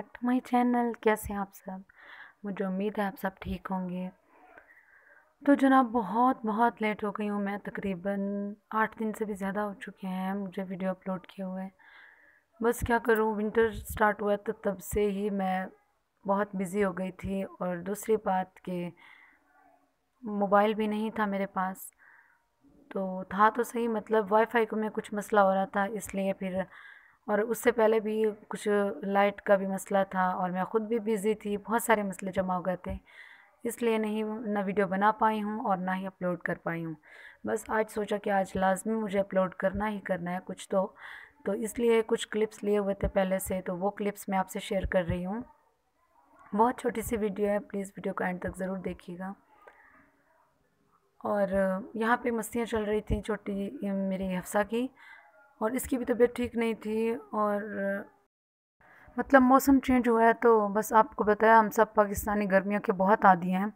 Back to my channel. कैसे हैं आप सब? मुझे उम्मीद है आप सब ठीक होंगे। तो जनाब बहुत बहुत लेट हो गई हूँ मैं, तकरीबन 8 दिन से भी ज़्यादा हो चुके हैं मुझे वीडियो अपलोड किए हुए। बस क्या करूँ, विंटर स्टार्ट हुआ तो तब से ही मैं बहुत बिज़ी हो गई थी। और दूसरी बात कि मोबाइल भी नहीं था मेरे पास, तो था तो सही, मतलब वाईफाई को में कुछ मसला हो रहा था इसलिए फिर, और उससे पहले भी कुछ लाइट का भी मसला था और मैं ख़ुद भी बिज़ी थी, बहुत सारे मसले जमा हो गए थे, इसलिए नहीं ना वीडियो बना पाई हूँ और ना ही अपलोड कर पाई हूँ। बस आज सोचा कि आज लाज़मी मुझे अपलोड करना ही करना है कुछ तो इसलिए कुछ क्लिप्स लिए हुए थे पहले से, तो वो क्लिप्स मैं आपसे शेयर कर रही हूँ। बहुत छोटी सी वीडियो है, प्लीज़ वीडियो को एंड तक ज़रूर देखिएगा। और यहाँ पे मस्तियाँ चल रही थी छोटी मेरी हफ्सा की, और इसकी भी तबीयत ठीक नहीं थी। और मतलब मौसम चेंज हुआ है तो बस आपको बताया, हम सब पाकिस्तानी गर्मियों के बहुत आदी हैं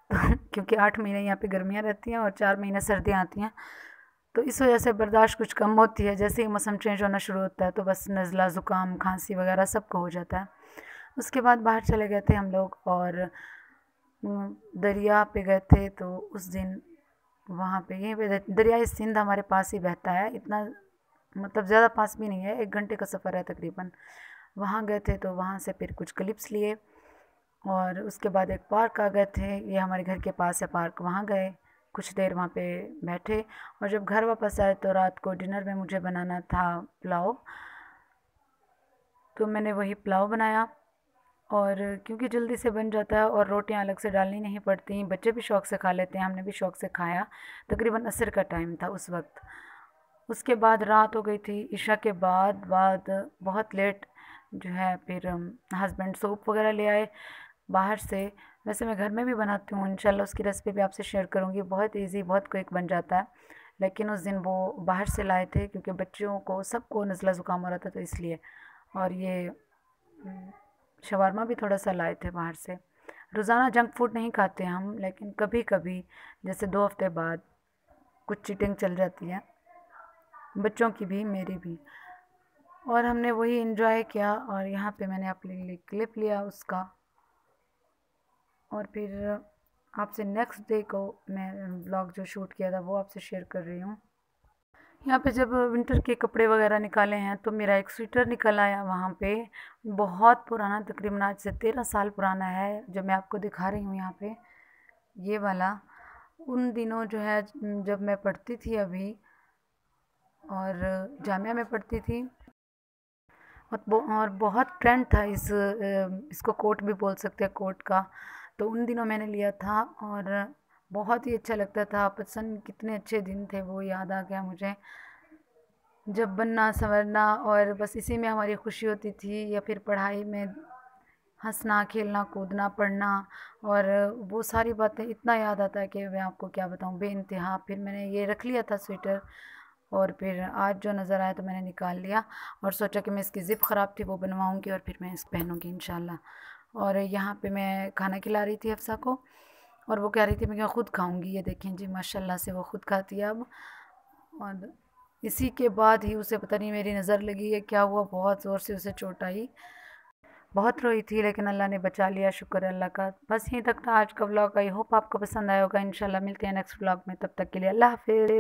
क्योंकि 8 महीने यहाँ पे गर्मियाँ रहती हैं और 4 महीने सर्दियाँ आती हैं, तो इस वजह से बर्दाश्त कुछ कम होती है। जैसे ही मौसम चेंज होना शुरू होता है तो बस नज़ला ज़ुकाम खांसी वगैरह सबको हो जाता है। उसके बाद बाहर चले गए थे हम लोग और दरिया पे गए थे, तो उस दिन वहाँ पे यहीं पे दरियाई सिंध हमारे पास ही बहता है, इतना मतलब ज़्यादा पास भी नहीं है, 1 घंटे का सफ़र है तकरीबन। वहाँ गए थे तो वहाँ से फिर कुछ क्लिप्स लिए और उसके बाद एक पार्क आ गए थे, ये हमारे घर के पास है पार्क, वहाँ गए, कुछ देर वहाँ पे बैठे। और जब घर वापस आए तो रात को डिनर में मुझे बनाना था पुलाव, तो मैंने वही पुलाव बनाया। और क्योंकि जल्दी से बन जाता है और रोटियां अलग से डालनी नहीं पड़ती, बच्चे भी शौक़ से खा लेते हैं, हमने भी शौक़ से खाया। तकरीबन असर का टाइम था उस वक्त। उसके बाद रात हो गई थी, इशा के बाद बहुत लेट जो है फिर हस्बैंड सूप वगैरह ले आए बाहर से। वैसे मैं घर में भी बनाती हूँ, इंशाल्लाह उसकी रेसिपी भी आपसे शेयर करूँगी, बहुत इजी बहुत क्विक बन जाता है। लेकिन उस दिन वो बाहर से लाए थे क्योंकि बच्चों को सबको नज़ला ज़ुकाम हो रहा था तो इसलिए। और ये शवारमा भी थोड़ा सा लाए थे बाहर से। रोज़ाना जंक फूड नहीं खाते हम, लेकिन कभी कभी जैसे 2 हफ्ते बाद कुछ चीटिंग चल जाती है, बच्चों की भी मेरी भी, और हमने वही एंजॉय किया। और यहाँ पे मैंने अपने लिए क्लिप लिया उसका, और फिर आपसे नेक्स्ट डे को मैं व्लॉग जो शूट किया था वो आपसे शेयर कर रही हूँ। यहाँ पे जब विंटर के कपड़े वगैरह निकाले हैं तो मेरा एक स्वेटर निकल आया वहाँ पे, बहुत पुराना, तकरीबन आज से 13 साल पुराना है, जो मैं आपको दिखा रही हूँ यहाँ पे, ये वाला। उन दिनों जो है जब मैं पढ़ती थी अभी और जामिया में पढ़ती थी, और बहुत ट्रेंड था इसको कोट भी बोल सकते हैं, कोट का। तो उन दिनों मैंने लिया था और बहुत ही अच्छा लगता था, पसंद, कितने अच्छे दिन थे वो, याद आ गया मुझे, जब बनना संवरना और बस इसी में हमारी खुशी होती थी, या फिर पढ़ाई में हंसना खेलना कूदना पढ़ना, और वो सारी बातें इतना याद आता है कि मैं आपको क्या बताऊँ, बेइंतहा। फिर मैंने ये रख लिया था स्वेटर, और फिर आज जो नज़र आया तो मैंने निकाल लिया और सोचा कि मैं इसकी ज़िप ख़राब थी वो बनवाऊँगी और फिर मैं इसको पहनूँगी इंशाल्लाह। और यहाँ पे मैं खाना खिला रही थी हफ्सा को, और वो कह रही थी मैं ख़ुद खाऊँगी, ये देखें जी माशाल्लाह से वो ख़ुद खाती है अब। और इसी के बाद ही उसे पता नहीं मेरी नज़र लगी है क्या हुआ, बहुत ज़ोर से उसे चोट आई, बहुत रोई थी, लेकिन अल्लाह ने बचा लिया, शुक्र अल्लाह का। बस यहीं तक था आज का व्लॉग। आई होप आपको पसंद आया होगा। इंशाल्लाह मिलते हैं नेक्स्ट व्लॉग में, तब तक के लिए अल्लाह हाफ़िज़।